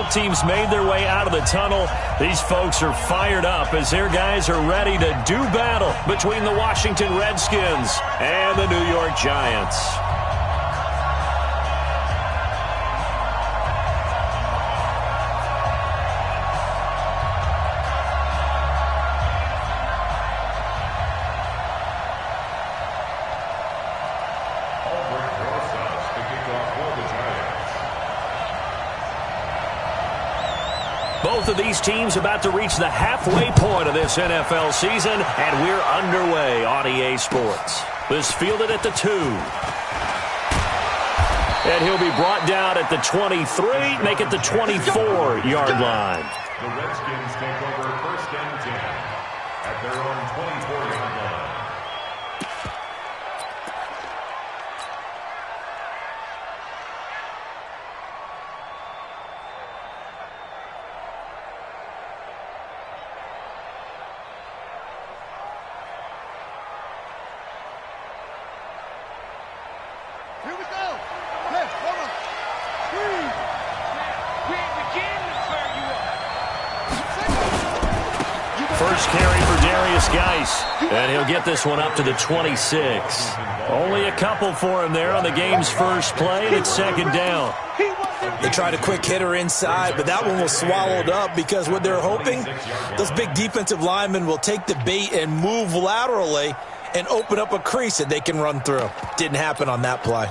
Both teams made their way out of the tunnel. These folks are fired up as their guys are ready to do battle between the Washington Redskins and the New York Giants. Both of these teams about to reach the halfway point of this NFL season, and we're underway on EA Sports. This fielded at the 2. And he'll be brought down at the 23, make it the 24-yard line. The Redskins take over 1st and 10 at their own 24-yard line. First carry for Darius Geis, and he'll get this one up to the 26. Only a couple for him there on the game's first play, and it's 2nd down. They tried a quick hitter inside, but that one was swallowed up because what they're hoping, those big defensive linemen will take the bait and move laterally and open up a crease that they can run through. Didn't happen on that play.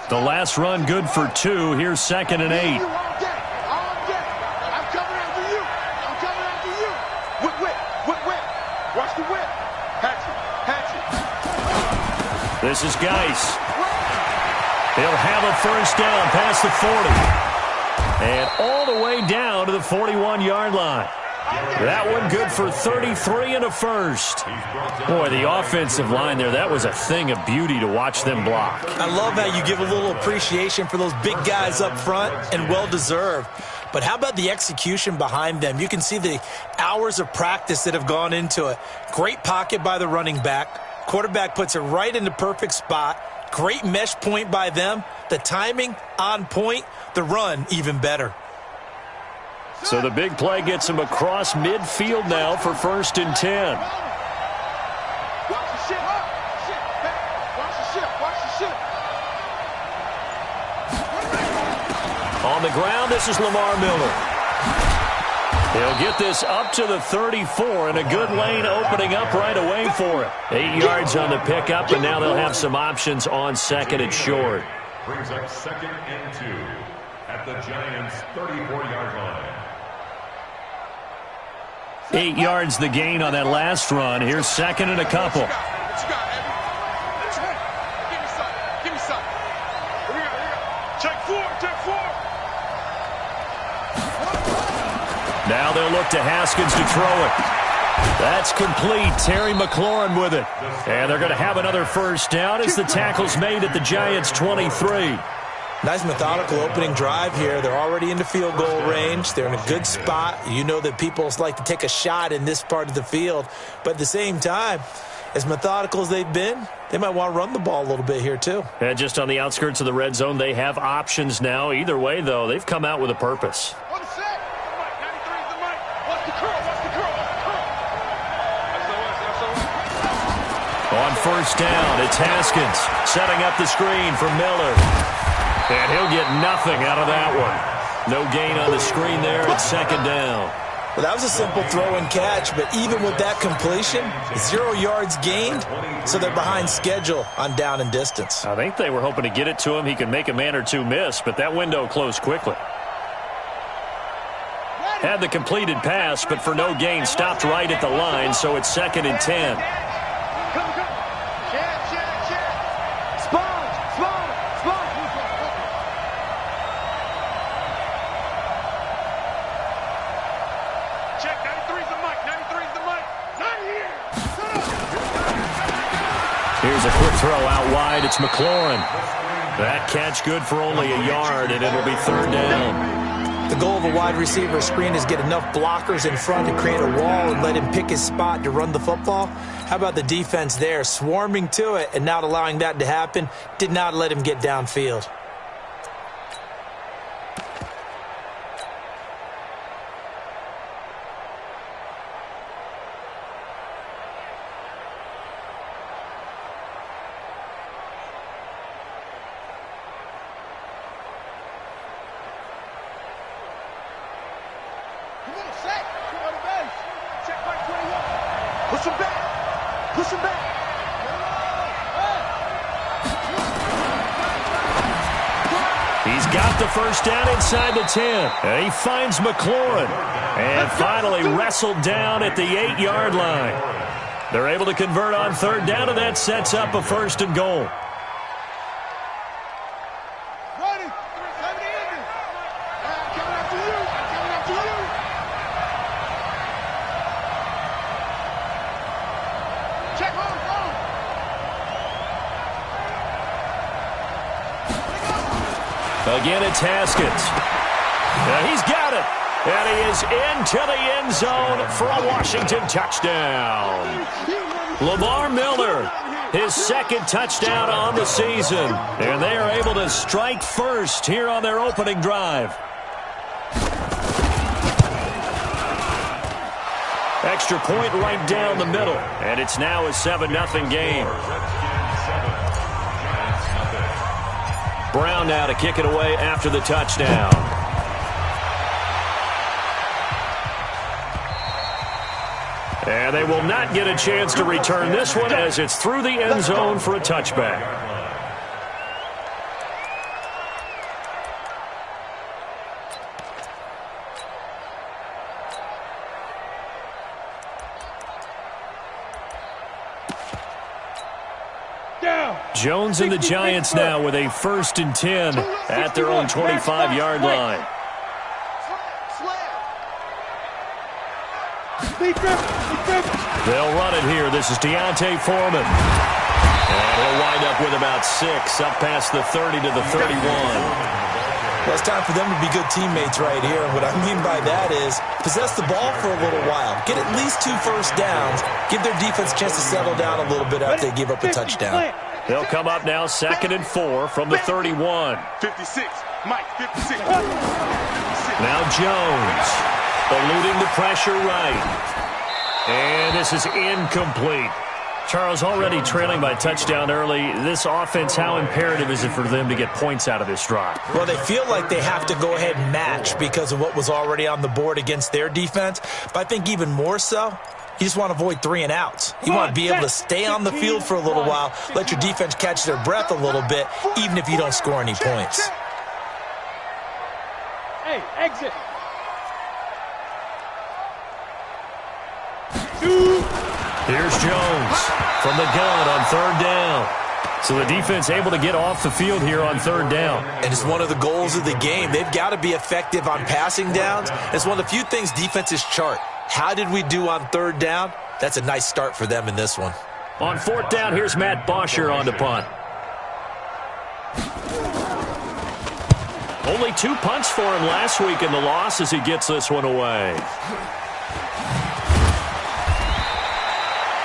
The last run good for 2. Here's 2nd and 8. I'm coming after you. I'm coming after you. Whip. Watch the whip. Hatch it. This is Geis. He'll have a first down past the 40. And all the way down to the 41-yard line. That one good for 33 and a first. Boy, the offensive line there, that was a thing of beauty to watch them block. I love how you give a little appreciation for those big guys up front, and well-deserved. But how about the execution behind them? You can see the hours of practice that have gone into it. Great pocket by the running back. Quarterback puts it right in the perfect spot. Great mesh point by them. The timing on point. The run even better. So the big play gets him across midfield now for 1st and 10. On the ground, this is Lamar Miller. He'll get this up to the 34, and a good lane opening up right away for him. 8 yards on the pickup, and now they'll have some options on 2nd and short. Brings up 2nd and 2 at the Giants' 34-yard line. 8 yards the gain on that last run. Here's 2nd and a couple. Give me some. Check 4. Now they'll look to Haskins to throw it. That's complete. Terry McLaurin with it. And they're going to have another first down as the tackle's made at the Giants' 23. Nice methodical opening drive here. They're already in the field goal range. They're in a good spot. You know that people like to take a shot in this part of the field. But at the same time, as methodical as they've been, they might want to run the ball a little bit here too. And just on the outskirts of the red zone, they have options now. Either way, though, they've come out with a purpose. On first down, it's Haskins setting up the screen for Miller. And he'll get nothing out of that one. No gain on the screen there. It's 2nd down. Well, that was a simple throw and catch, but even with that completion, 0 yards gained, so they're behind schedule on down and distance. I think they were hoping to get it to him. He could make a man or two miss, but that window closed quickly. Had the completed pass, but for no gain, stopped right at the line, so it's 2nd and 10. Here's a quick throw out wide. It's McLaurin. That catch good for only a yard, and it'll be 3rd down. The goal of a wide receiver screen is get enough blockers in front to create a wall and let him pick his spot to run the football. How about the defense there, swarming to it and not allowing that to happen? Did not let him get downfield. Push him back. Push him back. He's got the first down inside the 10. And he finds McLaurin. And finally wrestled down at the 8-yard line. They're able to convert on third down, and that sets up a 1st and goal. Again, it's Haskins. He's got it. And he is into the end zone for a Washington touchdown. Lamar Miller, his 2nd touchdown on the season. And they are able to strike first here on their opening drive. Extra point right down the middle. And it's now a 7-0 game. Brown now to kick it away after the touchdown. And they will not get a chance to return this one as it's through the end zone for a touchback. Jones and the Giants now with a 1st and 10 at their own 25-yard line. They'll run it here. This is Deontay Foreman. And he'll wind up with about 6, up past the 30 to the 31. Well, it's time for them to be good teammates right here. And what I mean by that is possess the ball for a little while. Get at least 2 first downs. Give their defense a chance to settle down a little bit after they give up a touchdown. They'll come up now 2nd and 4 from the 31. 56. Mike, 56. Now Jones eluding the pressure right. And this is incomplete. Charles, already trailing by touchdown early. This offense, how imperative is it for them to get points out of this drive? Well, they feel like they have to go ahead and match because of what was already on the board against their defense. But I think even more so, you just want to avoid 3 and outs. You want to be able to stay on the field for a little while, let your defense catch their breath a little bit, even if you don't score any points. Hey, exit. Here's Jones from the gun on 3rd down. So the defense able to get off the field here on 3rd down. And it's one of the goals of the game. They've got to be effective on passing downs. It's one of the few things defenses chart. How did we do on 3rd down? That's a nice start for them in this one. On 4th down, here's Matt Bosher on the punt. Only 2 punts for him last week in the loss as he gets this one away.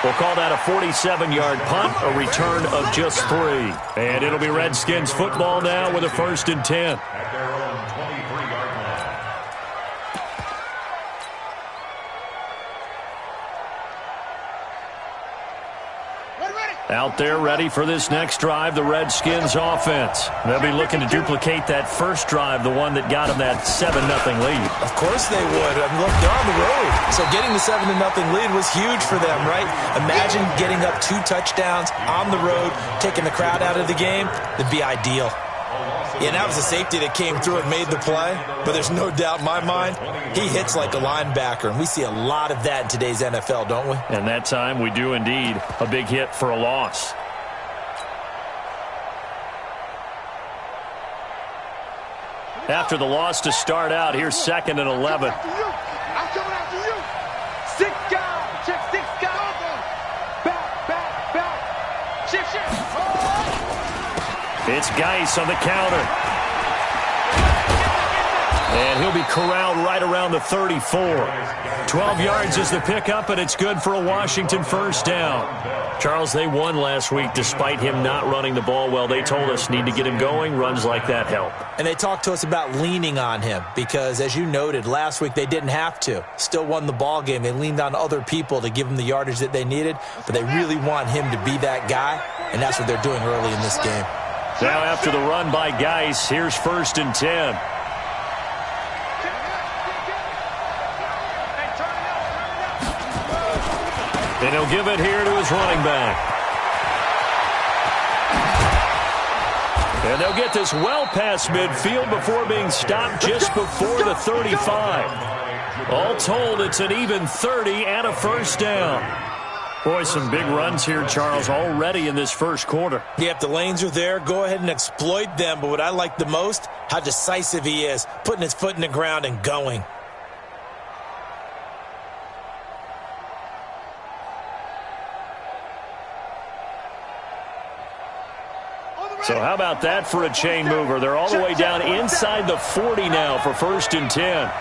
We'll call that a 47-yard punt, a return of just 3. And it'll be Redskins football now with a 1st and 10. At their own 23-yard line. Out there ready for this next drive, the Redskins offense. They'll be looking to duplicate that first drive, the one that got them that 7-0 lead. Of course they would. I mean, look, they're on the road. So getting the 7-0 lead was huge for them, right? Imagine getting up 2 touchdowns on the road, taking the crowd out of the game. That'd be ideal. Yeah, and that was a safety that came through and made the play. But there's no doubt in my mind, he hits like a linebacker. And we see a lot of that in today's NFL, don't we? And that time we do indeed. A big hit for a loss. After the loss to start out, here's 2nd and 11. I'm coming after you. 6 guys. Check 6 guys. Back. Shift. It's Geis on the counter. And he'll be corralled right around the 34. 12 yards is the pickup, and it's good for a Washington first down. Charles, they won last week despite him not running the ball well. They told us need to get him going. Runs like that help. And they talked to us about leaning on him because, as you noted, last week they didn't have to. Still won the ball game. They leaned on other people to give them the yardage that they needed, but they really want him to be that guy, and that's what they're doing early in this game. Now after the run by Geis, here's 1st and 10. And he'll give it here to his running back. And they'll get this well past midfield before being stopped just before the 35. All told, it's an even 30 and a first down. Boy, some big runs here, Charles, already in this first quarter. Yep, the lanes are there. Go ahead and exploit them. But what I like the most, how decisive he is, putting his foot in the ground and going. So how about that for a chain mover? They're all the way down inside the 40 now for 1st and 10.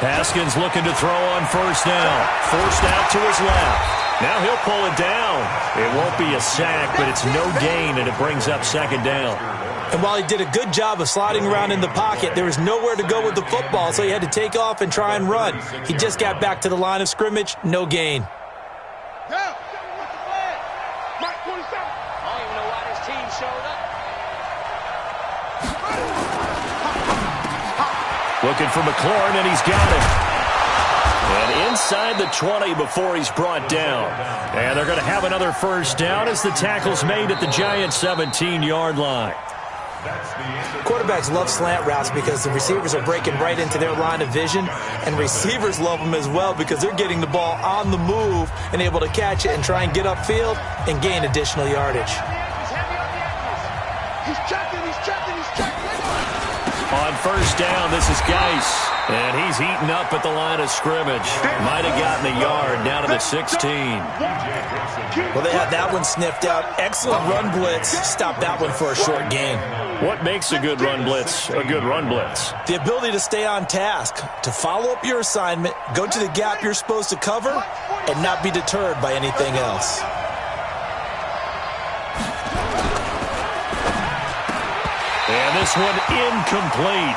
Haskins looking to throw on first down. Forced out to his left. Now he'll pull it down. It won't be a sack, but it's no gain, and it brings up 2nd down. And while he did a good job of sliding around in the pocket, there was nowhere to go with the football, so he had to take off and try and run. He just got back to the line of scrimmage, no gain. Looking for McLaurin, and he's got it. And inside the 20 before he's brought down. And they're going to have another first down as the tackle's made at the Giants' 17-yard line. Quarterbacks love slant routes because the receivers are breaking right into their line of vision, and receivers love them as well because they're getting the ball on the move and able to catch it and try and get upfield and gain additional yardage. He's checking. On first down, this is Geis. And he's heating up at the line of scrimmage. Might have gotten a yard down to the 16. Well, they had that one sniffed out. Excellent run blitz. Stop that one for a short gain. What makes a good run blitz a good run blitz? The ability to stay on task, to follow up your assignment, go to the gap you're supposed to cover, and not be deterred by anything else. And this one incomplete.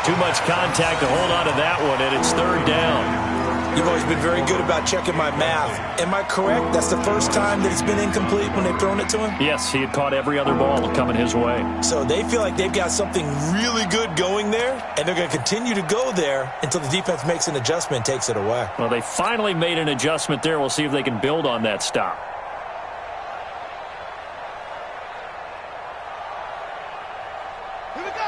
Too much contact to hold on to that one, and it's 3rd down. You've always been very good about checking my math. Am I correct? That's the first time that it's been incomplete when they've thrown it to him? Yes, he had caught every other ball coming his way. So they feel like they've got something really good going there, and they're going to continue to go there until the defense makes an adjustment and takes it away. Well, they finally made an adjustment there. We'll see if they can build on that stop.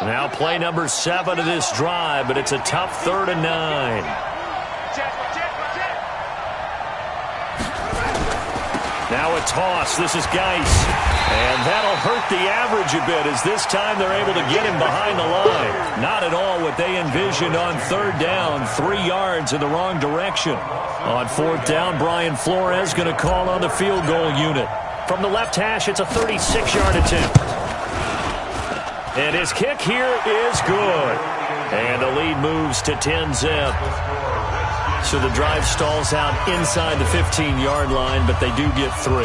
Now play number 7 of this drive, but it's a tough 3rd and 9. Now a toss. This is Geis. And that'll hurt the average a bit as this time they're able to get him behind the line. Not at all what they envisioned on 3rd down. 3 yards in the wrong direction. On 4th down, Brian Flores going to call on the field goal unit. From the left hash, it's a 36-yard attempt. And his kick here is good. And the lead moves to 10-zip. So the drive stalls out inside the 15-yard line, but they do get 3.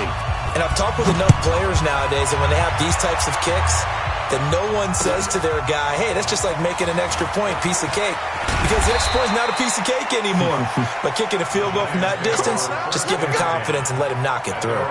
And I've talked with enough players nowadays, and when they have these types of kicks, that no one says to their guy, hey, that's just like making an extra point, piece of cake. Because the extra point is not a piece of cake anymore. But kicking a field goal from that distance, just give him confidence and let him knock it through.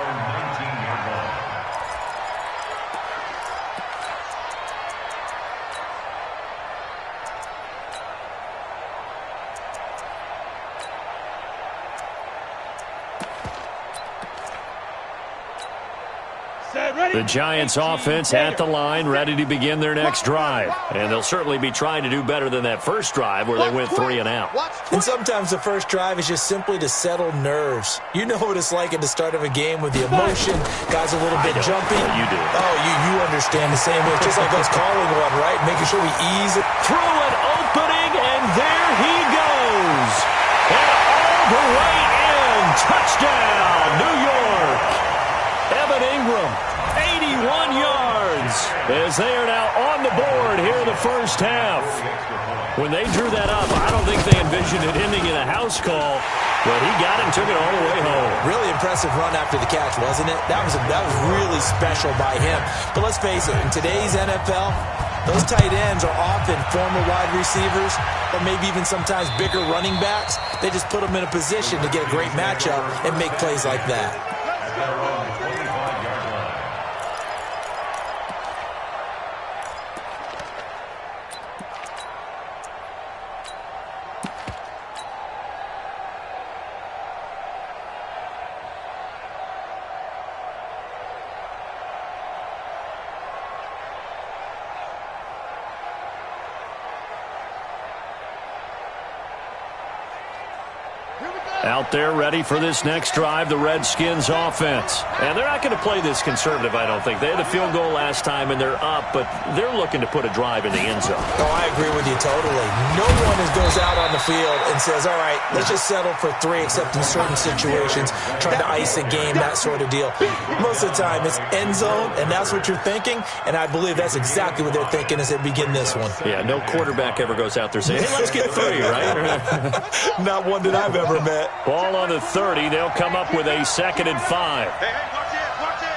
The Giants offense at the line, ready to begin their next drive. And they'll certainly be trying to do better than that first drive where they went 3 and out. And sometimes the first drive is just simply to settle nerves. You know what it's like at the start of a game with the emotion, guys a little bit jumpy. You do. Oh, you understand the same way. It's just like us calling one, right? Making sure we ease it. Through an opening, and there he goes. And all the way in. Touchdown, New York. Evan Ingram, 81 yards, as they are now on the board here in the first half. When they drew that up, I don't think they envisioned it ending in a house call, but he got it and took it all the way home. Really impressive run after the catch, wasn't it? That was really special by him. But let's face it, in today's NFL, those tight ends are often former wide receivers or maybe even sometimes bigger running backs. They just put them in a position to get a great matchup and make plays like that. Out there ready for this next drive, the Redskins offense. And they're not going to play this conservative, I don't think. They had the field goal last time, and they're up, but they're looking to put a drive in the end zone. Oh, I agree with you totally. No one goes out on the field and says, all right, let's just settle for 3, except in certain situations, trying to ice a game, that sort of deal. Most of the time, it's end zone, and that's what you're thinking, and I believe that's exactly what they're thinking as they begin this one. Yeah, no quarterback ever goes out there saying, hey, let's get 3, right? Not one that I've ever met. Ball on the 30. They'll come up with a 2nd and 5. Hey, watch it, watch it.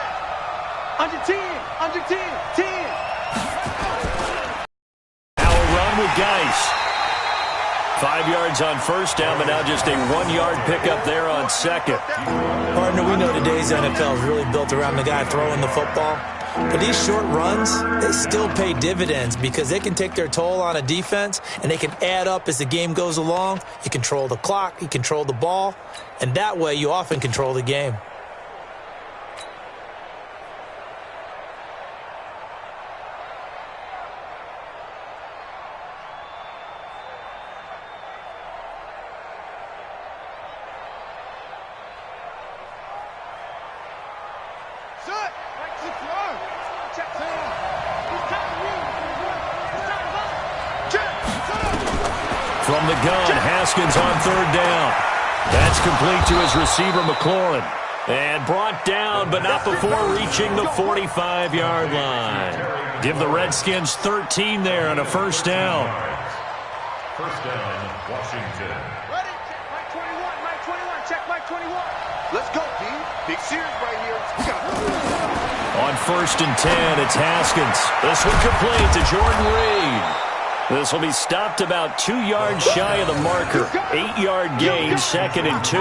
Under 10, under 10, 10. Now a run with Geis. 5 yards on first down, but now just a 1-yard pickup there on second. Partner, we know today's NFL is really built around the guy throwing the football. But these short runs, they still pay dividends because they can take their toll on a defense and they can add up as the game goes along. You control the clock, you control the ball, and that way you often control the game. From the gun, Haskins on 3rd down. That's complete to his receiver, McLaurin. And brought down, but not before reaching the 45-yard line. Give the Redskins 13 there on a first down. First down, Washington. Ready? Check Mike 21, Mike 21, check Mike 21. Let's go, D. Big series right here. We got On 1st and 10, it's Haskins. This one complete to Jordan Reed. This will be stopped about 2 yards shy of the marker. 8-yard gain, 2nd and 2.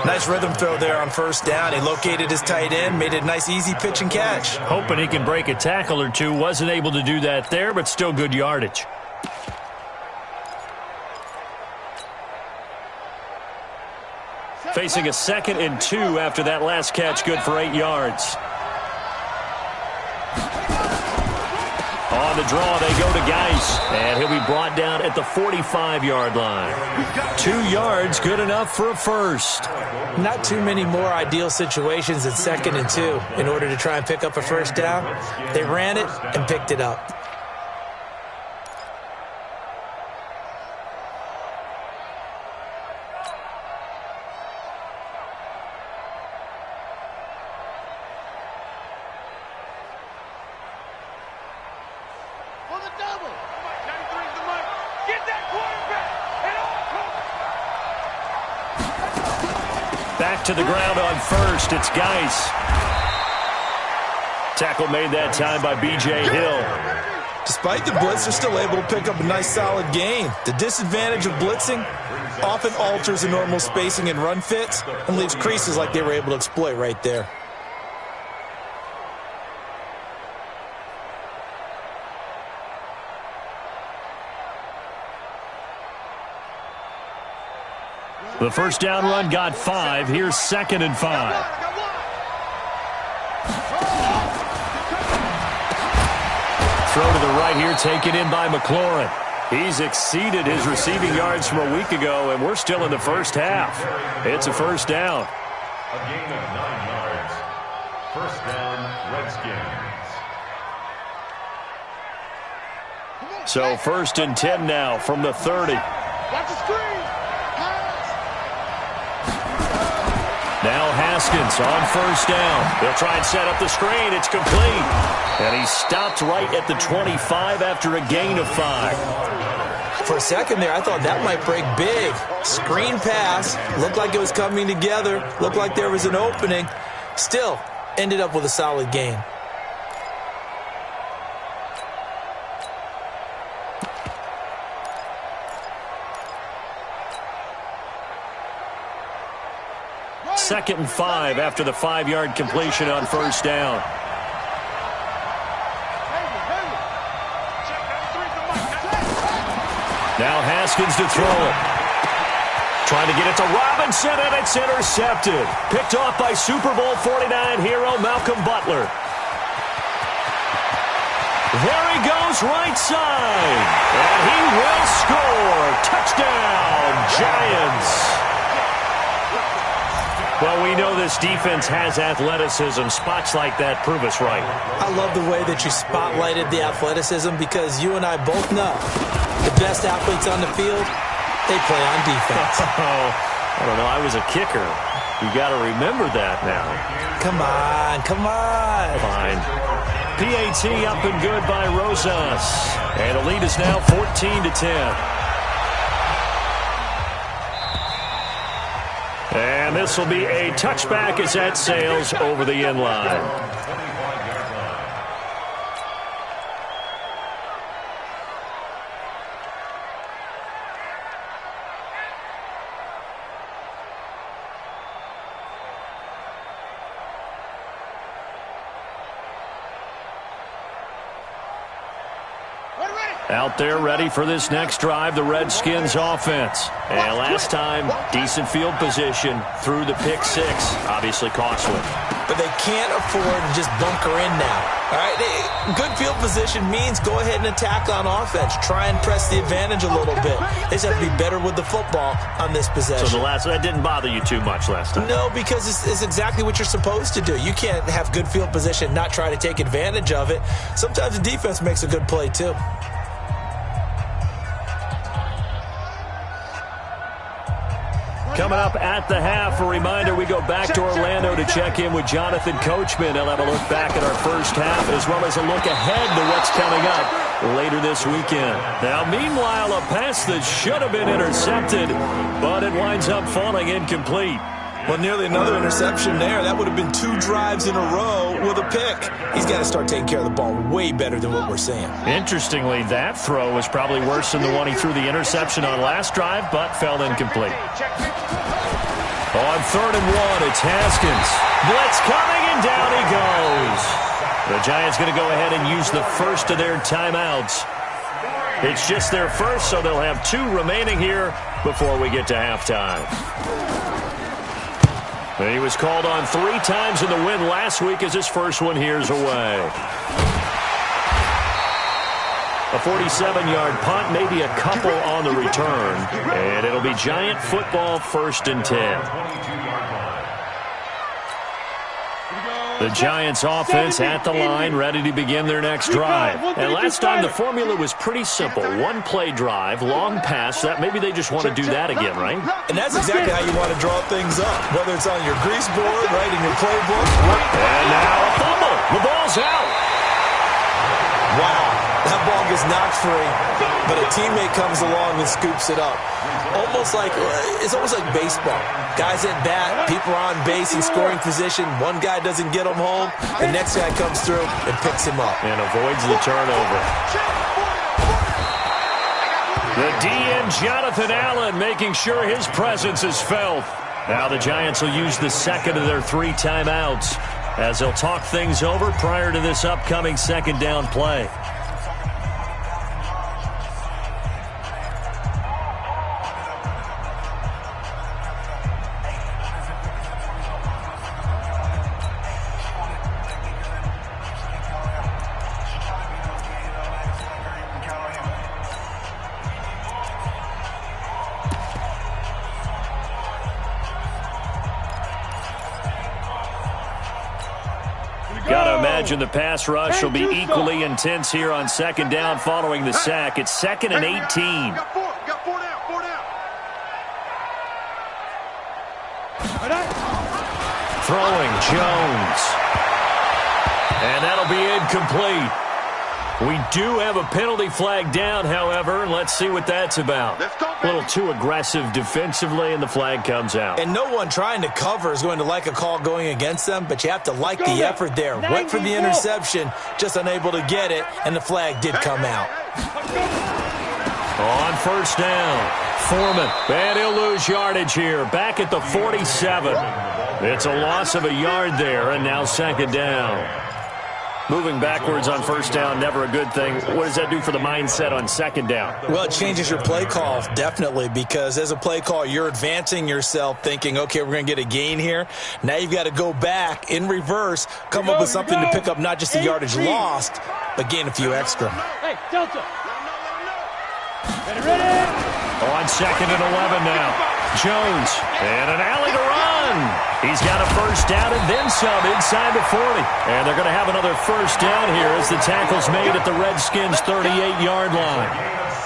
Nice rhythm throw there on first down. He located his tight end, made it a nice easy pitch and catch. Hoping he can break a tackle or two. Wasn't able to do that there, but still good yardage. Facing a 2nd and 2 after that last catch, good for 8 yards. On the draw, they go to Geis, and he'll be brought down at the 45-yard line. 2 yards, good enough for a first. Not too many more ideal situations at 2nd and 2 in order to try and pick up a first down. They ran it and picked it up. Back to the ground on first. It's Geis. Tackle made that time by B.J. Hill. Despite the blitz, they're still able to pick up a nice solid gain. The disadvantage of blitzing often alters the normal spacing and run fits and leaves creases like they were able to exploit right there. The first down run got 5. Here's 2nd and 5. Throw to the right here, taken in by McLaurin. He's exceeded his receiving yards from a week ago, and we're still in the first half. It's a first down. A gain of 9 yards. First down, Redskins. So 1st and 10 now from the 30. Watch the screen. Haskins on first down. They'll try and set up the screen. It's complete. And he stopped right at the 25 after a gain of 5. For a second there, I thought that might break big. Screen pass. Looked like it was coming together. Looked like there was an opening. Still, ended up with a solid gain. Second and 5 after the 5-yard completion on first down. Now Haskins to throw it. Trying to get it to Robinson, and it's intercepted. Picked off by Super Bowl 49 hero Malcolm Butler. There he goes, right side. And he will score. Touchdown, Giants. Well, we know this defense has athleticism. Spots like that prove us right. I love the way that you spotlighted the athleticism because you and I both know the best athletes on the field, they play on defense. I don't know. I was a kicker. You got to remember that now. Come on, come on. Fine. PAT up and good by Rosas. And the lead is now 14-10. And this will be a touchback as that sails over the end line. Out there ready for this next drive, the Redskins offense. And last time, decent field position through the pick 6. Obviously costly. But they can't afford to just bunker in now. All right, good field position means go ahead and attack on offense. Try and press the advantage a little bit. They just have to be better with the football on this possession. So that didn't bother you too much last time? No, because it's exactly what you're supposed to do. You can't have good field position and not try to take advantage of it. Sometimes the defense makes a good play too. Coming up at the half, a reminder, we go back to Orlando to check in with Jonathan Coachman. He'll have a look back at our first half as well as a look ahead to what's coming up later this weekend. Now, meanwhile, a pass that should have been intercepted, but it winds up falling incomplete. Well, nearly another interception there. That would have been 2 drives in a row with a pick. He's got to start taking care of the ball way better than what we're seeing. Interestingly, that throw was probably worse than the one he threw the interception on last drive, but fell incomplete. On 3rd and 1, it's Haskins. Blitz coming, and down he goes. The Giants going to go ahead and use the first of their timeouts. It's just their first, so they'll have 2 remaining here before we get to halftime. He was called on 3 times in the win last week as his first one here's away. A 47-yard punt, maybe a couple on the return. And it'll be Giant football 1st and 10. The Giants offense at the line, ready to begin their next drive. And last time the formula was pretty simple. 1-play drive, long pass. That maybe they just want to do that again, right? And that's exactly how you want to draw things up. Whether it's on your grease board, right, in your playbook. And now a fumble. The ball's out. Wow. That ball gets knocked free, but a teammate comes along and scoops it up. It's almost like baseball. Guys at bat, people are on base in scoring position. One guy doesn't get him home. The next guy comes through and picks him up. And avoids the turnover. The DN, Jonathan Allen, making sure his presence is felt. Now the Giants will use the second of their 3 timeouts as they'll talk things over prior to this upcoming 2nd down play. Gotta imagine the pass rush will be equally intense here on 2nd down following the sack. It's 2nd and 18. Got 4 down. throwing, Jones. And that'll be incomplete. We do have a penalty flag down, however. Let's see what that's about. A little too aggressive defensively, and the flag comes out. And no one trying to cover is going to like a call going against them, but you have to like the effort there. Went for the interception, just unable to get it, and the flag did come out. On first down, Foreman. And he'll lose yardage here. Back at the 47. It's a loss of a yard there, and now second down. Moving backwards on first down, never a good thing. What does that do for the mindset on second down? Well, it changes your play call, definitely, because as a play call, you're advancing yourself thinking, okay, we're going to get a gain here. Now you've got to go back in reverse, come up with something to pick up not just the yardage lost, but gain a few extra. Hey, Delta. Ready? On second and 11 now. Jones, and an alley to run. He's got a first down and then some inside the 40. And they're going to have another first down here as the tackle's made at the Redskins' 38-yard line.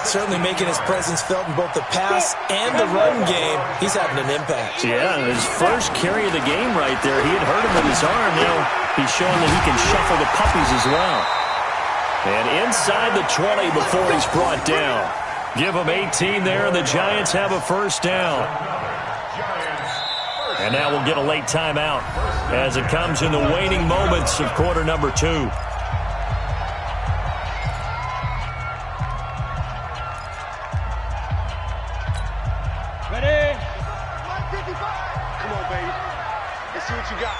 Certainly making his presence felt in both the pass and the run game. He's having an impact. Yeah, his first carry of the game right there. He had hurt him with his arm. Now he's showing that he can shuffle the puppies as well. And inside the 20 before he's brought down. Give him 18 there, and the Giants have a first down. And now we'll get a late timeout as it comes in the waning moments of quarter number 2. Ready? Come on, baby. Let's see what you got.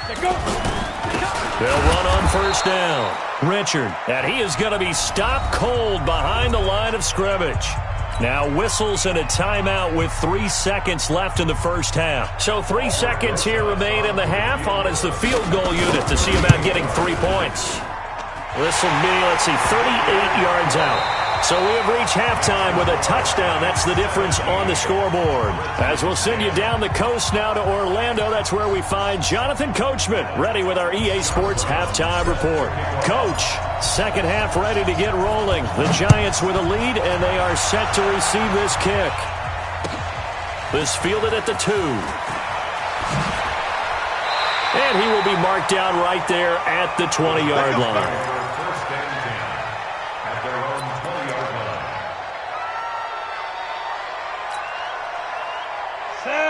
Let's go. They'll run on first down. Richard, and he is going to be stopped cold behind the line of scrimmage. Now whistles and a timeout with 3 seconds left in the first half. So 3 seconds here remain in the half. On is the field goal unit to see about getting 3 points. This will be, let's see, 38 yards out. So we have reached halftime with a touchdown. That's the difference on the scoreboard. As we'll send you down the coast now to Orlando, that's where we find Jonathan Coachman, ready with our EA Sports halftime report. Coach, second half ready to get rolling. The Giants with a lead, and they are set to receive this kick. This fielded at the 2. And he will be marked down right there at the 20-yard line.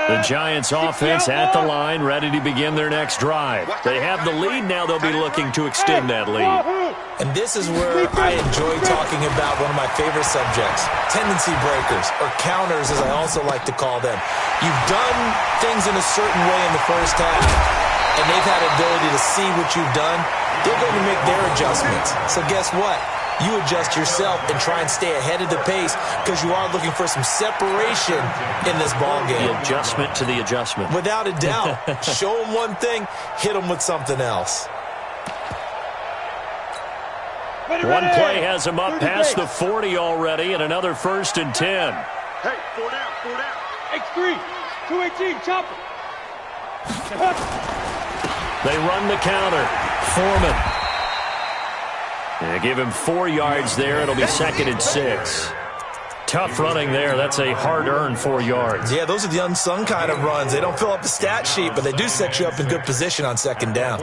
The Giants offense at the line, ready to begin their next drive. They have the lead. Now they'll be looking to extend that lead. And this is where I enjoy talking about one of my favorite subjects, tendency breakers, or counters as I also like to call them. You've done things in a certain way in the first half, and they've had ability to see what you've done. They're going to make their adjustments. So guess what? You adjust yourself and try and stay ahead of the pace because you are looking for some separation in this ball game. The adjustment to the adjustment. Without a doubt. Show them one thing, hit them with something else. One play has him up past the 40 already, and another 1st and 10. Hey, 4 down, 4 down. X3, 218, chopper. They run the counter. Foreman. They give him 4 yards there. It'll be 2nd and 6. Tough running there. That's a hard-earned 4 yards. Yeah, those are the unsung kind of runs. They don't fill up the stat sheet, but they do set you up in good position on second down.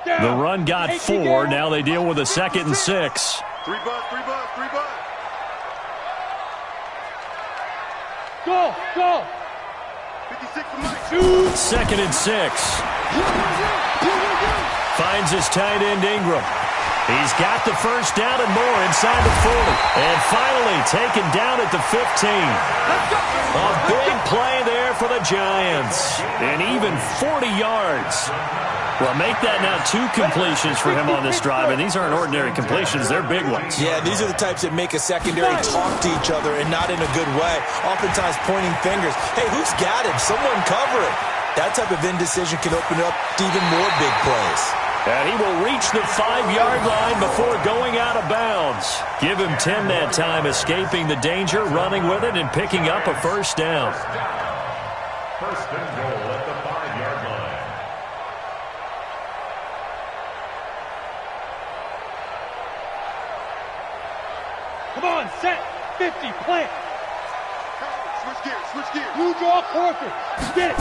The run got 4. Now they deal with a 2nd and 6. 3 bud, 3 bud, 3 bud. Go, go. 56 to Mike. 2nd and 6. Finds his tight end Ingram. He's got the first down and more inside the 40. And finally taken down at the 15. A big play there for the Giants. And even 40 yards. Well, make that now 2 completions for him on this drive, and these aren't ordinary completions. They're big ones. Yeah, these are the types that make a secondary talk to each other and not in a good way. Oftentimes pointing fingers. Hey, who's got him? Someone cover it. That type of indecision can open up to even more big plays. And he will reach the 5-yard line before going out of bounds. Give him 10 that time, escaping the danger, running with it, and picking up a first down. First and goal at the 5-yard line. 50, plant. Switch gears, switch gears. You draw corker. Get it.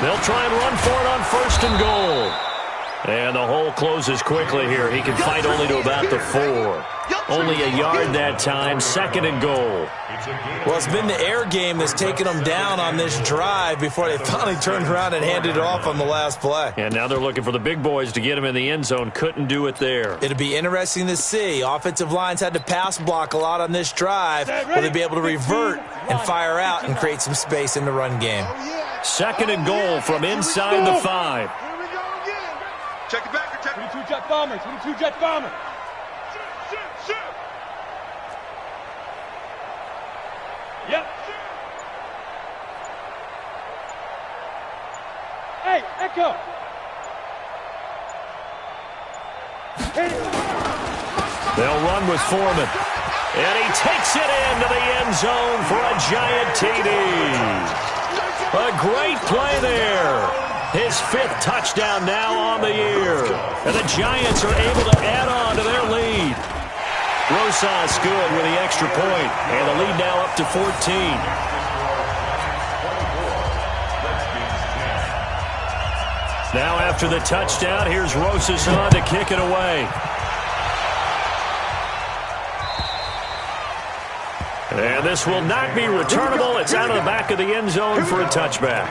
They'll try and run for it on 1st and goal. And the hole closes quickly here. He can fight only to about the 4. Only a yard that time, 2nd and goal. Well, it's been the air game that's taken them down on this drive before they finally turned around and handed it off on the last play. And now they're looking for the big boys to get him in the end zone. Couldn't do it there. It'll be interesting to see. Offensive lines had to pass block a lot on this drive. Will they be able to revert and fire out and create some space in the run game? 2nd and goal from inside the 5. Here we go again. Check it back. Check it. 22 jet bombers. 22 jet bombers. Shoot. Yep. Hey, Echo. Hit it. They'll run with Foreman. And he takes it into the end zone for a giant TD. A great play there. His 5th touchdown now on the year. And the Giants are able to add on to their lead. Rosas good with the extra point. And the lead now up to 14. Now after the touchdown, here's Rosas on to kick it away. And this will not be returnable. It's out of the back of the end zone for a touchback.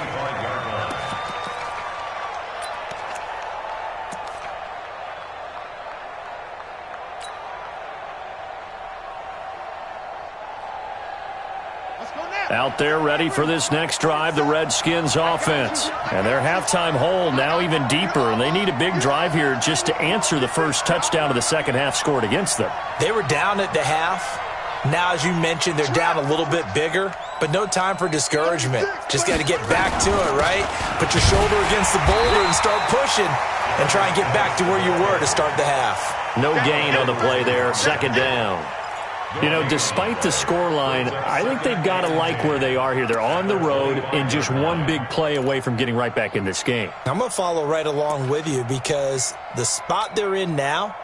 Out there ready for this next drive, the Redskins offense. And their halftime hole now even deeper, and they need a big drive here just to answer the first touchdown of the second half scored against them. They were down at the half. Now, as you mentioned, they're down a little bit bigger, but no time for discouragement. Just got to get back to it, right? Put your shoulder against the boulder and start pushing and try and get back to where you were to start the half. No gain on the play there, 2nd down. You know, despite the scoreline, I think they've got to like where they are here. They're on the road and just one big play away from getting right back in this game. I'm going to follow right along with you because the spot they're in now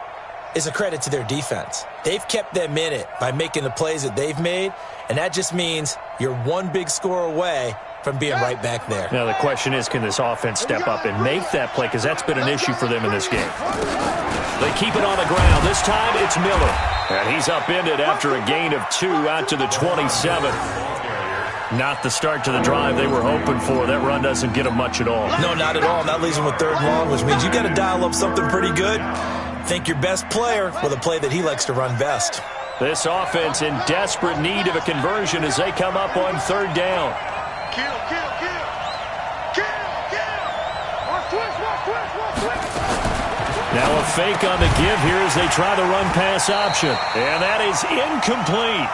is a credit to their defense. They've kept them in it by making the plays that they've made, and that just means you're one big score away from being right back there. Now the question is, can this offense step up and make that play? Because that's been an issue for them in this game. They keep it on the ground. This time it's Miller. And he's upended after a gain of 2 out to the 27. Not the start to the drive they were hoping for. That run doesn't get them much at all. No, not at all. And that leaves them with 3rd and long, which means you got to dial up something pretty good. Think your best player with a play that he likes to run best. This offense in desperate need of a conversion as they come up on 3rd down. Kill. Watch twist. Now a fake on the give here as they try the run-pass option. And that is incomplete.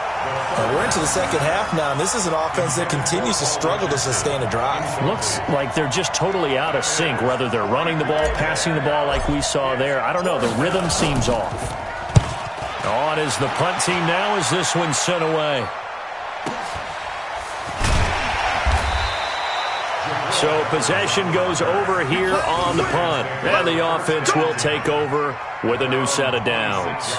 Well, we're into the second half now, and this is an offense that continues to struggle to sustain a drive. Looks like they're just totally out of sync, whether they're running the ball, passing the ball like we saw there. I don't know. The rhythm seems off. On is the punt team now as this one's sent away. So possession goes over here on the punt. And the offense will take over with a new set of downs.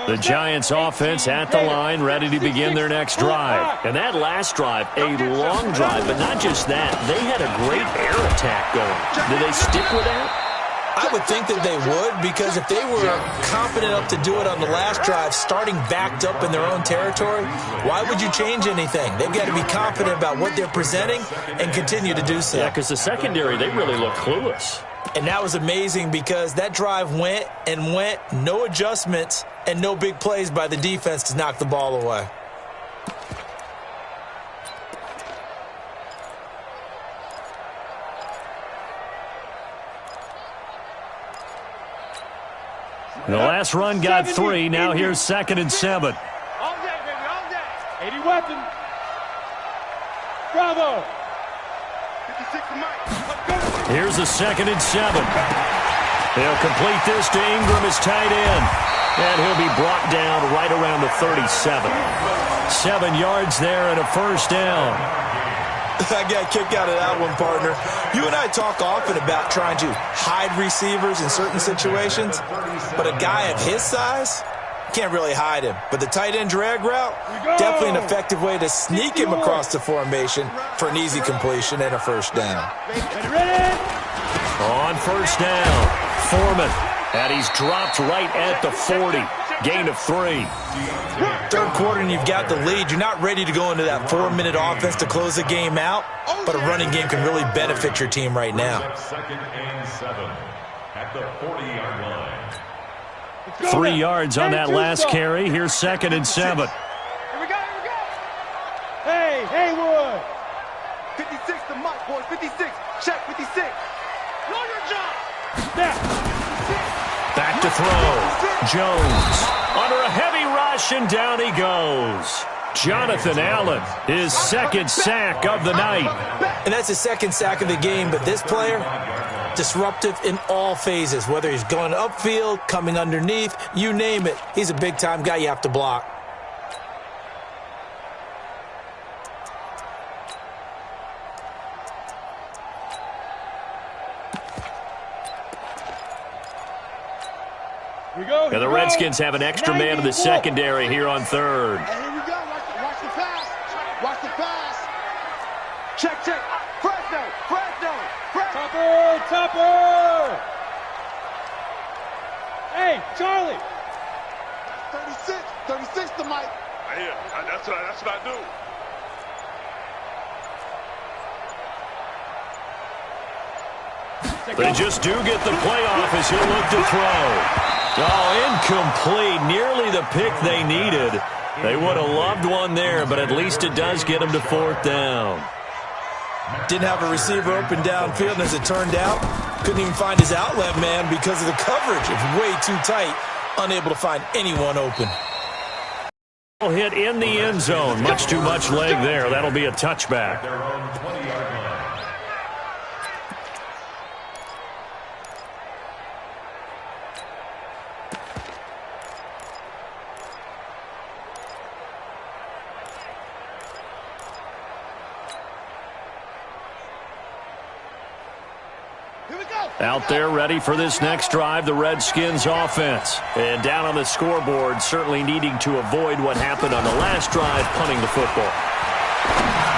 The Giants offense at the line, ready to begin their next drive. And that last drive, a long drive, but not just that. They had a great air attack going. Do they stick with that? I would think that they would, because if they were confident enough to do it on the last drive, starting backed up in their own territory, why would you change anything? They've got to be confident about what they're presenting and continue to do so. Yeah, because the secondary, they really look clueless. And that was amazing because that drive went and went, no adjustments, and no big plays by the defense to knock the ball away. The last run got 3. Now here's 2nd and 7. All day, baby, all day. 80 weapon. Bravo. 56 to Mike. Here's a 2nd and 7. They'll complete this to Ingram as tight end. And he'll be brought down right around the 37. 7 yards there and a first down. I got a kick out of that one, partner. You and I talk often about trying to hide receivers in certain situations, but a guy of his size, can't really hide him. But the tight end drag route, definitely an effective way to sneak him across the formation for an easy completion and a first down. On first down, Foreman, and he's dropped right at the 40. Gain of 3. Third quarter and you've got the lead. You're not ready to go into that 4-minute offense to close the game out, but a running game can really benefit your team right now. 2nd and 7 at the 40-yard line. 3 yards on that last carry. Here's 2nd and 7. Here we go. Hey, Haywood. 56 to Mike, boys. 56. Check 56. Know your job. Now. Back to throw. Jones under a heavy rush, and down he goes. Jonathan Allen, his 2nd sack of the night. And that's his 2nd sack of the game, but this player, disruptive in all phases, whether he's going upfield, coming underneath, you name it. He's a big-time guy you have to block. And the Redskins have an extra man in the secondary here on 3rd. And here we go. Watch the pass. Watch the pass. Check. Fresno. Topper. Hey, Charlie. 36 to Mike. Yeah, that's what I do. They just do get the playoff as he'll look to throw. Oh, incomplete. Nearly the pick they needed. They would have loved one there, but at least it does get them to 4th down. Didn't have a receiver open downfield, and as it turned out, couldn't even find his outlet man because of the coverage. It's way too tight, unable to find anyone open. Hit in the end zone. Much too much leg there. That'll be a touchback. Their own 20-yard line. Out there ready for this next drive, the Redskins offense. And down on the scoreboard, certainly needing to avoid what happened on the last drive, punting the football.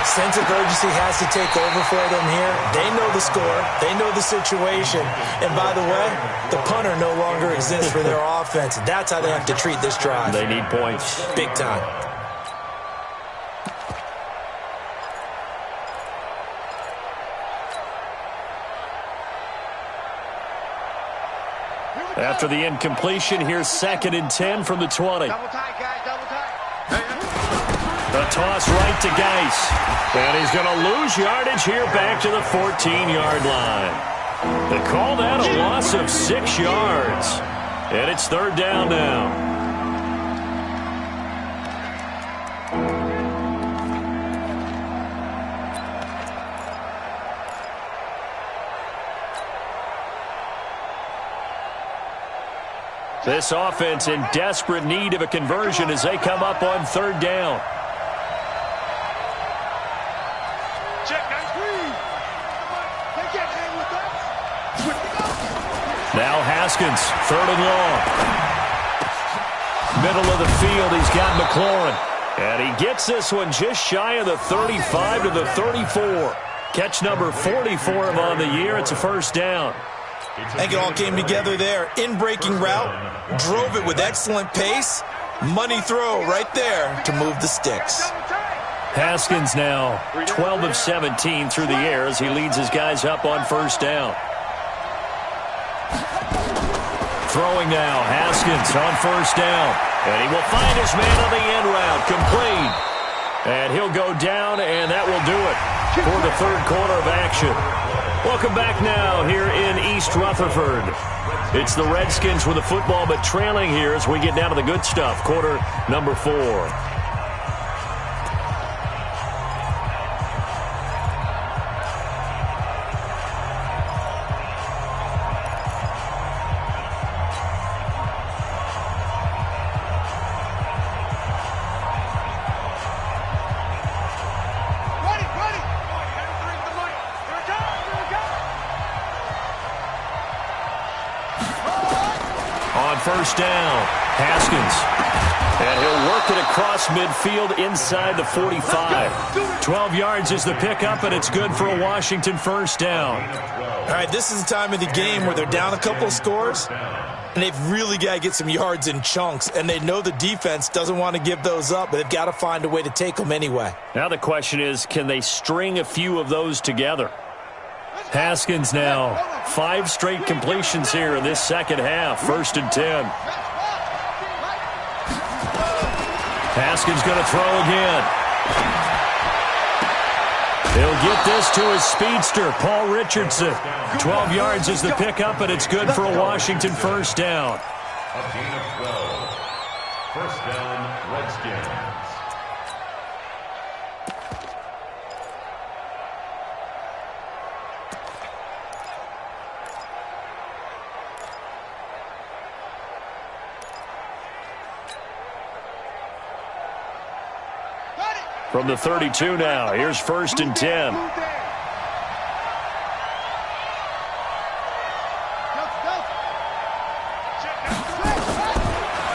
Sense of urgency has to take over for them here. They know the score. They know the situation. And by the way, the punter no longer exists for their offense. That's how they have to treat this drive. They need points. Big time. After the incompletion, here's 2nd and 10 from the 20. Double tight, guys. Double tight. A toss right to Geis. And he's going to lose yardage here back to the 14-yard line. They call that a loss of 6 yards. And it's 3rd down now. This offense in desperate need of a conversion as they come up on 3rd down. Check, guys. They can't hang with us. Now Haskins, 3rd and long. Middle of the field, he's got McLaurin. And he gets this one just shy of the 35 to the 34. Catch number 44 of on the year. It's a first down. I think it all came together there. In-breaking route, drove it with excellent pace. Money throw right there to move the sticks. Haskins now 12 of 17 through the air as he leads his guys up on first down. Throwing now, Haskins on first down. And he will find his man on the end route, complete. And he'll go down, and that will do it for the 3rd quarter of action. Welcome back now here in East Rutherford. It's the Redskins with the football, but trailing here as we get down to the good stuff. Quarter number 4. first down. Haskins. And he'll work it across midfield inside the 45. 12 yards is the pickup, and it's good for a Washington first down. All right, this is the time of the game where they're down a couple of scores, and they've really got to get some yards in chunks, and they know the defense doesn't want to give those up, but they've got to find a way to take them anyway. Now the question is, can they string a few of those together? Haskins now, 5 straight completions here in this second half, 1st and 10. Haskins going to throw again. He'll get this to his speedster, Paul Richardson. 12 yards is the pickup, and it's good for a Washington first down. A gain of 12. First down, Redskins. From the 32 now, here's 1st and 10.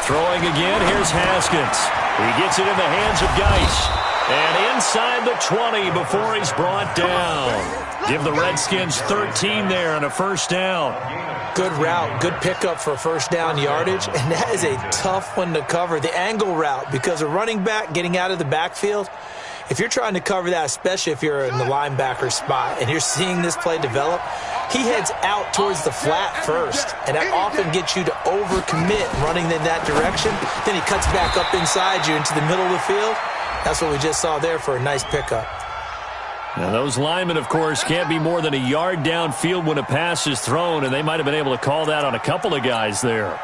Throwing again, here's Haskins. He gets it in the hands of Geis. And inside the 20 before he's brought down. Give the Redskins 13 there and a first down. Good route, good pickup for first down yardage, and that is a tough one to cover. The angle route, because a running back getting out of the backfield, if you're trying to cover that, especially if you're in the linebacker spot and you're seeing this play develop, he heads out towards the flat first, and that often gets you to overcommit running in that direction. Then he cuts back up inside you into the middle of the field. That's what we just saw there for a nice pickup. Now, those linemen, of course, can't be more than a yard downfield when a pass is thrown, and they might have been able to call that on a couple of guys there.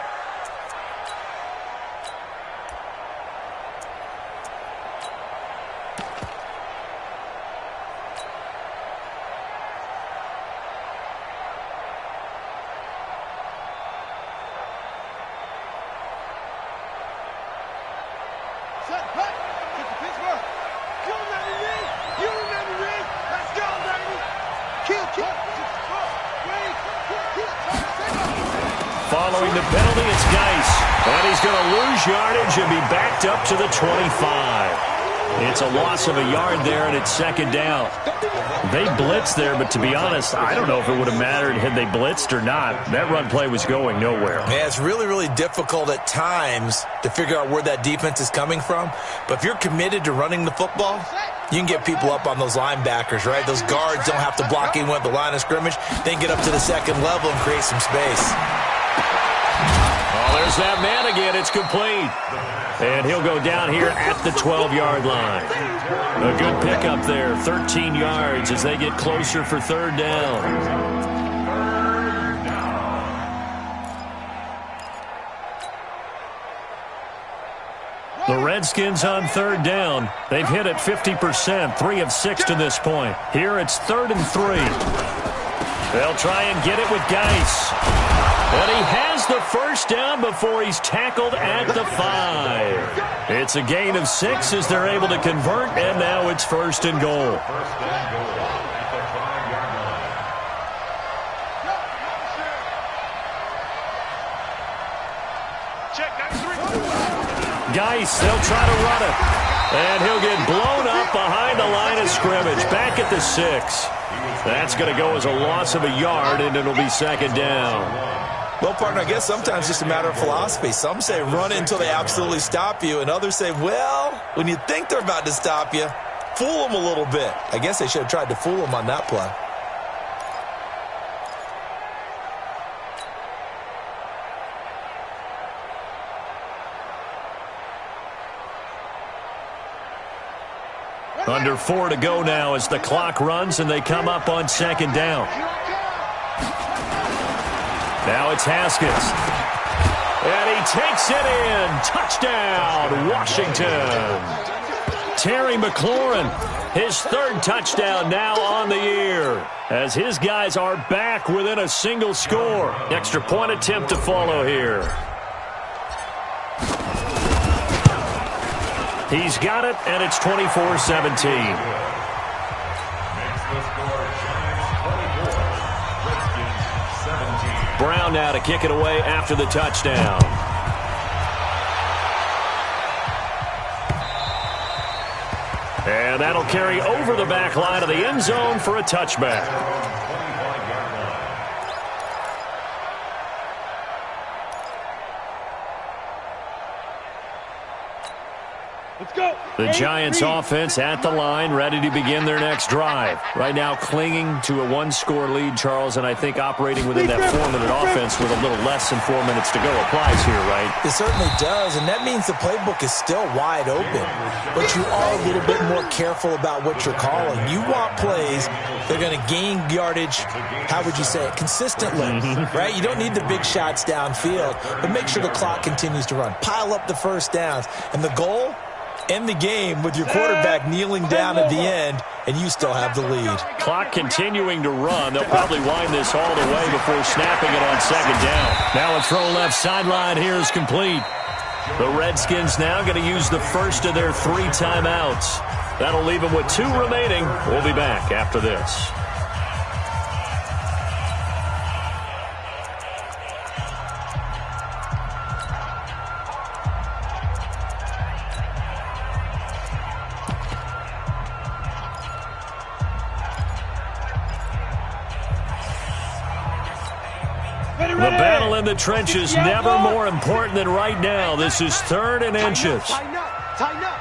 Following the penalty, it's Geis. And he's going to lose yardage and be backed up to the 25. It's a loss of a yard there, and it's 2nd down. They blitzed there, but to be honest, I don't know if it would have mattered had they blitzed or not. That run play was going nowhere. Yeah, it's really, really difficult at times to figure out where that defense is coming from. But if you're committed to running the football, you can get people up on those linebackers, right? Those guards don't have to block even at the line of scrimmage. They can get up to the 2nd level and create some space. Oh, there's that man again. It's complete. And he'll go down here at the 12-yard line. A good pickup there, 13 yards as they get closer for 3rd down. The Redskins on 3rd down. They've hit it 50%, 3 of 6 to this point. Here it's 3rd and 3. They'll try and get it with Geis. And he has the first down before he's tackled at the 5. It's a gain of 6 as they're able to convert, and now it's 1st and goal. First and goal at the 5-yard line. Check, 93. Geis, they'll try to run it. And he'll get blown up behind the line of scrimmage, back at the 6. That's going to go as a loss of a yard, and it'll be 2nd down. Well, partner, I guess sometimes it's just a matter of philosophy. Some say run it until they absolutely stop you, and others say, well, when you think they're about to stop you, fool them a little bit. I guess they should have tried to fool them on that play. Under 4 to go now as the clock runs and they come up on 2nd down. Now it's Haskins. And he takes it in. Touchdown, Washington. Terry McLaurin, his 3rd touchdown now on the year, as his guys are back within a single score. Extra point attempt to follow here. He's got it, and it's 24-17. Brown now to kick it away after the touchdown. And that'll carry over the back line of the end zone for a touchback. The Giants offense at the line, ready to begin their next drive. Right now clinging to a one-score lead, Charles, and I think operating within that 4-minute offense with a little less than 4 minutes to go applies here, right? It certainly does, and that means the playbook is still wide open. But you are a little bit more careful about what you're calling. You want plays they're going to gain yardage, how would you say it, consistently, right? You don't need the big shots downfield, but make sure the clock continues to run. Pile up the first downs, and the goal, end the game with your quarterback kneeling down at the end, and you still have the lead. Clock continuing to run. They'll probably wind this all the way before snapping it on second down. Now a throw left sideline here is complete. The Redskins now going to use the first of their 3 timeouts. That'll leave them with 2 remaining. We'll be back after this. The battle in the trenches, never more important than right now. This is 3rd and inches. Tighten up, tighten up.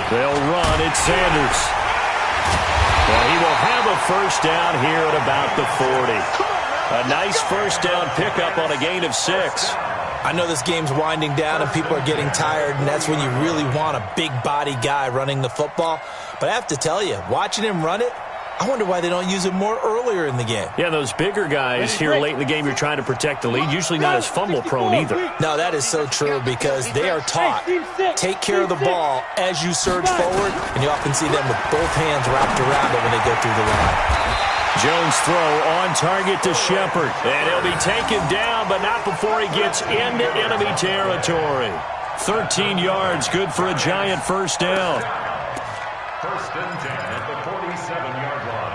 They'll run. It's Sanders. Well, he will have a first down here at about the 40. A nice first down pickup on a gain of 6. I know this game's winding down and people are getting tired, and that's when you really want a big body guy running the football. But I have to tell you, watching him run it, I wonder why they don't use it more earlier in the game. Yeah, those bigger guys here late in the game, you're trying to protect the lead, usually not as fumble-prone either. No, that is so true because they are taught, take care of the ball as you surge forward, and you often see them with both hands wrapped around it when they go through the line. Jones throw on target to Shepard, and he'll be taken down, but not before he gets into enemy territory. 13 yards, good for a Giant first down. First and 10 at the 47-yard line.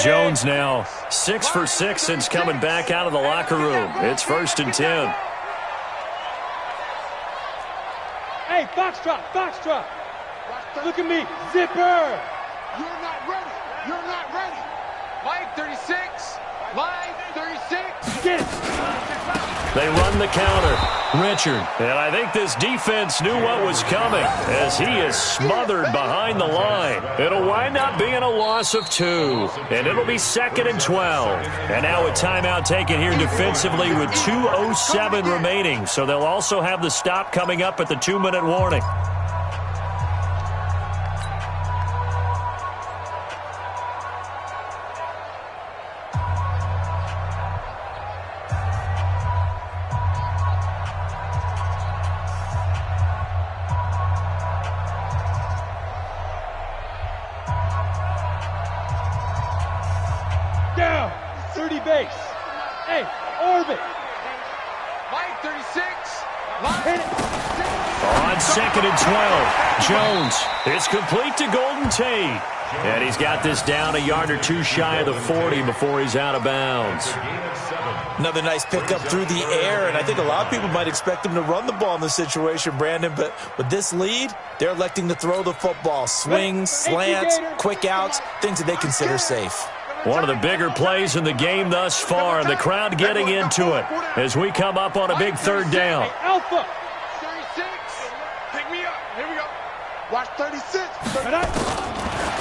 Jones now 6 for 6 since coming back out of the locker room. It's 1st and 10. Hey, foxtrot, foxtrot. Look at me, zipper. You're not ready. You're not ready. Line 36. Line 36. Get it. They run the counter. Richard. And I think this defense knew what was coming as he is smothered behind the line. It'll wind up being a loss of 2. And it'll be 2nd and 12. And now a timeout taken here defensively with 2:07 remaining. So they'll also have the stop coming up at the 2-minute warning. Down. 30 base. Hey, orbit. Line 36. Hit it. On 2nd and 12, Jones. It's complete to Golden Tate. And he's got this down a yard or 2 shy of the 40 before he's out of bounds. Another nice pickup through the air, and I think a lot of people might expect him to run the ball in this situation, Brandon, but with this lead, they're electing to throw the football. Swings, slants, quick outs, things that they consider safe. One of the bigger plays in the game thus far, and the crowd getting into it as we come up on a big 3rd down. Hey, Alpha. 36. Pick me up. Here we go. Watch 36.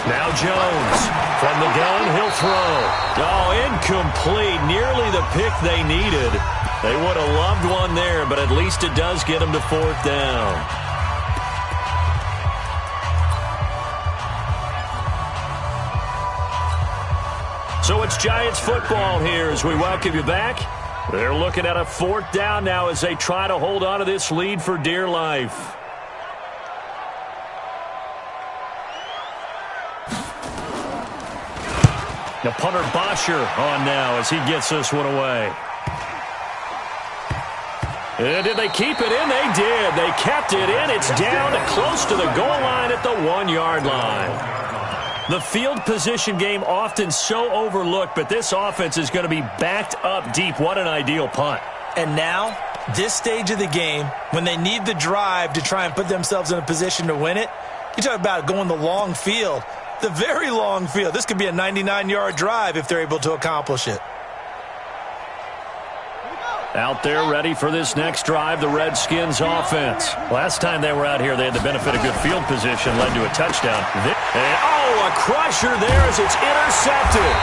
Now Jones from the gun, he'll throw. Oh, incomplete. Nearly the pick they needed. They would have loved one there, but at least it does get them to 4th down. So it's Giants football here as we welcome you back. They're looking at a 4th down now as they try to hold on to this lead for dear life. The punter Bosher on now as he gets this one away. And did they keep it in? They did. They kept it in. It's down to close to the goal line at the 1-yard line. The field position game often so overlooked, but this offense is going to be backed up deep. What an ideal punt. And now, this stage of the game, when they need the drive to try and put themselves in a position to win it, you talk about going the long field, the very long field. This could be a 99-yard drive if they're able to accomplish it. Out there ready for this next drive, the Redskins offense. Last time they were out here, they had the benefit of good field position, led to a touchdown. And, a crusher there as it's intercepted.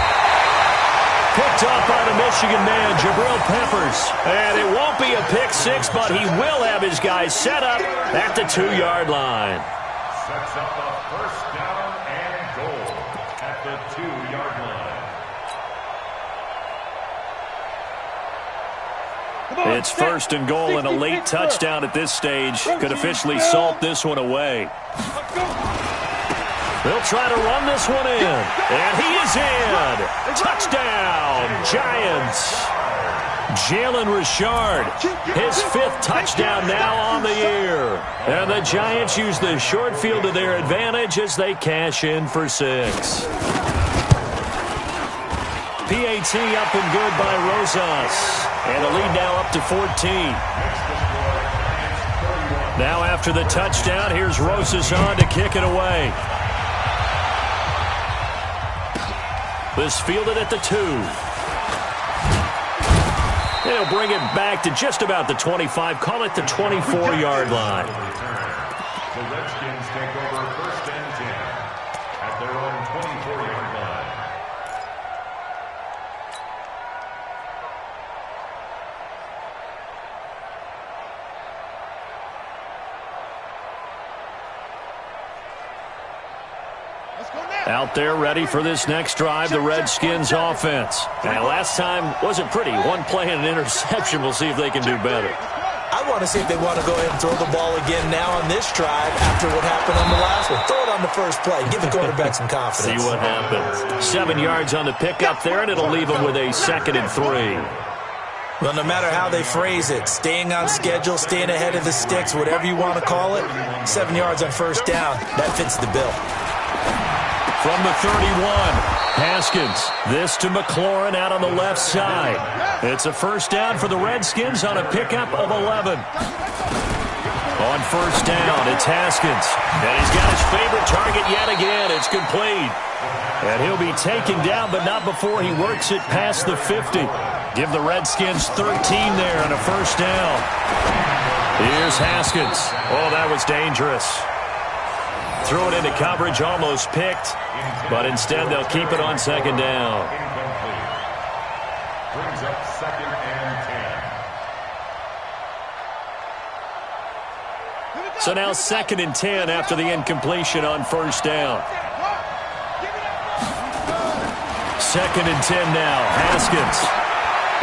Picked up by the Michigan man, Jabril Peppers. And it won't be a pick six, but he will have his guys set up at the 2-yard line. Sets up a first down and goal at the 2-yard line. It's first and goal, and a late touchdown at this stage could officially salt this one away. They'll try to run this one in, and he is in. Touchdown, Giants. Jalen Richard, his 5th touchdown now on the year. And the Giants use the short field to their advantage as they cash in for 6. PAT up and good by Rosas. And the lead now up to 14. Now after the touchdown, here's Rosas on to kick it away. This fielded at the 2. They'll bring it back to just about the 25. Call it the 24-yard line. The Redskins take over first and 10 at their own 24-yard line. Out there ready for this next drive, the Redskins offense. And last time wasn't pretty. One play and an interception. We'll see if they can do better. I want to see if they want to go ahead and throw the ball again now on this drive after what happened on the last one. Throw it on the first play. Give the quarterback some confidence. See what happens. 7 yards on the pickup there, and it'll leave them with a 2nd and 3. Well, no matter how they phrase it, staying on schedule, staying ahead of the sticks, whatever you want to call it, 7 yards on first down, that fits the bill. From the 31, Haskins. This to McLaurin out on the left side. It's a first down for the Redskins on a pickup of 11. On first down, it's Haskins. And he's got his favorite target yet again. It's complete. And he'll be taken down, but not before he works it past the 50. Give the Redskins 13 there on a first down. Here's Haskins. Oh, that was dangerous. Threw it into coverage, almost picked, but instead they'll keep it on second down. Incomplete. Brings up 2nd and 10. So now 2nd and 10 after the incompletion on first down. 2nd and 10 now, Haskins.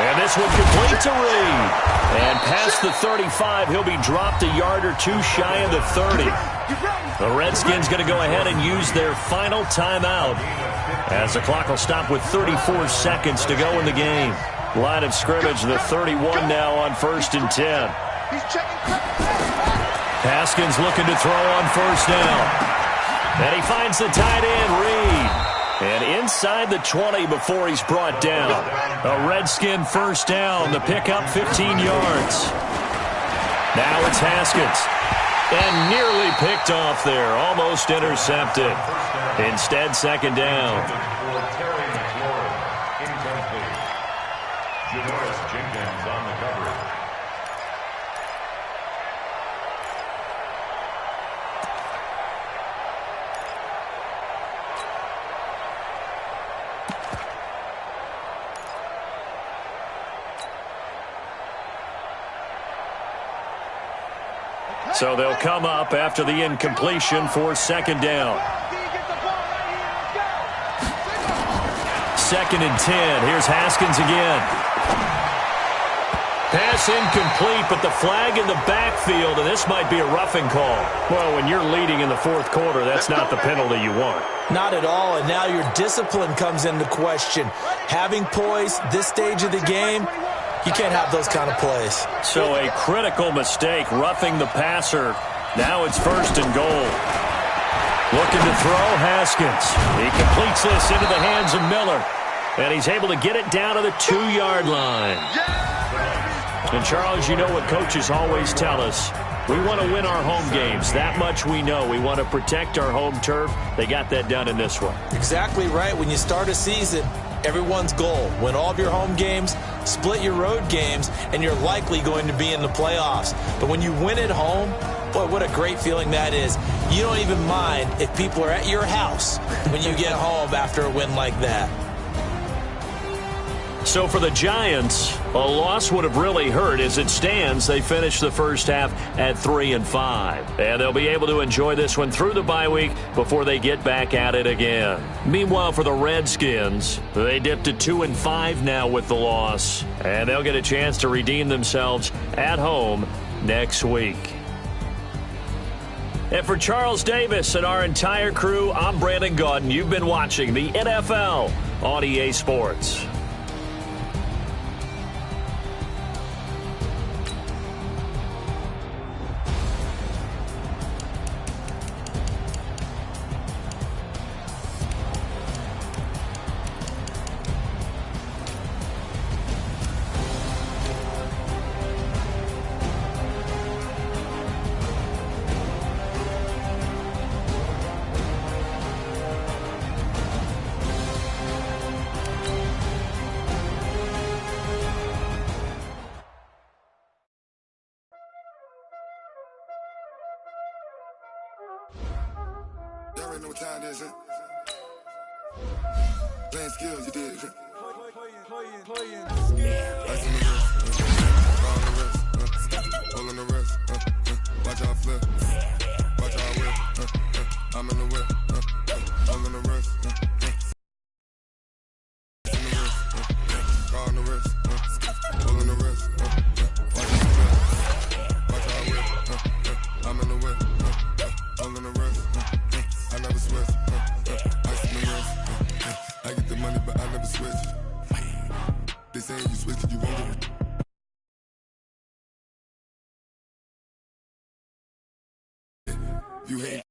And this one complete to Reed. And past the 35, he'll be dropped a yard or 2 shy of the 30. The Redskins going to go ahead and use their final timeout as the clock will stop with 34 seconds to go in the game. Line of scrimmage, the 31 now on first and 10. Haskins looking to throw on first down. And he finds the tight end, Reed. And inside the 20 before he's brought down. A Redskin first down, the pickup 15 yards. Now it's Haskins. And nearly picked off there, almost intercepted. Instead, second down. Janoris Jenkins on the coverage. So they'll come up after the incompletion for second down. 2nd and 10. Here's Haskins again. Pass incomplete, but the flag in the backfield, and this might be a roughing call. Well, when you're leading in the 4th quarter, that's not the penalty you want. Not at all, and now your discipline comes into question. Having poise this stage of the game, you can't have those kind of plays. So a critical mistake, roughing the passer. Now it's first and goal. Looking to throw, Haskins. He completes this into the hands of Miller. And he's able to get it down to the 2-yard line. And, Charles, you know what coaches always tell us. We want to win our home games. That much we know. We want to protect our home turf. They got that done in this one. Exactly right. When you start a season, everyone's goal, win all of your home games, split your road games, and you're likely going to be in the playoffs. But when you win at home, boy, what a great feeling that is. You don't even mind if people are at your house when you get home after a win like that. So for the Giants, a loss would have really hurt. As it stands, they finished the first half at 3-5. And they'll be able to enjoy this one through the bye week before they get back at it again. Meanwhile, for the Redskins, they dipped to 2-5 now with the loss. And they'll get a chance to redeem themselves at home next week. And for Charles Davis and our entire crew, I'm Brandon Gaudin. You've been watching the NFL on EA Sports. Y'all already know what time it is, huh? Playing skills, you did, huh? Ice on the wrist, car on the wrist, pull on the wrist, watch how I flip, watch how I whip, I'm in the whip, pull on the wrist, ice on the wrist, car on the wrist, pull on the wrist, watch how I flip, watch how I whip, I'm in the whip, pull on the wrist, I never switch, ice on the wrist, I get the money but I never switch. They saying you switch it, you won't get it. You hate